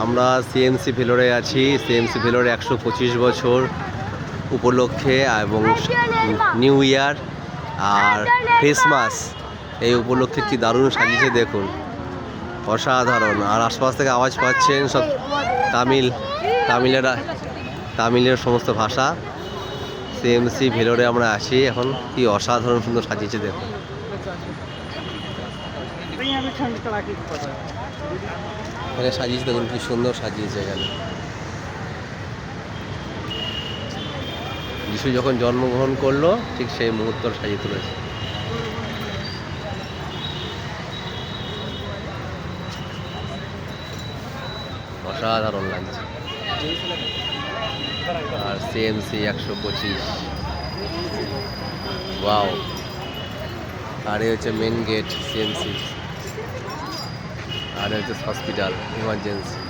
আমরা সিএমসি ভেলোরে আছি। সিএমসি ভেলোরে 125 বছর উপলক্ষে এবং নিউ ইয়ার আর ক্রিসমাস এই উপলক্ষে কি দারুণ সাজিয়েছে দেখুন, অসাধারণ। আর আশপাশ থেকে আওয়াজ পাচ্ছেন সব তামিলের সমস্ত ভাষা। সিএমসি ভেলোরে আমরা আছি এখন, কি অসাধারণ সুন্দর সাজিয়েছে দেখুন। এখানে সাজিয়েছে দেখুন, কি সুন্দর সাজিয়েছে। এখানে যিশু যখন জন্মগ্রহণ করলো ঠিক সেই মুহূর্ত সাজিয়ে তুলেছে। অসাধারণ লাগছে। আর সিএমসি 125, ওয়াও। আর এই হচ্ছে মেন গেট সিএমসি, আর হচ্ছে হসপিটাল ইমার্জেন্সি।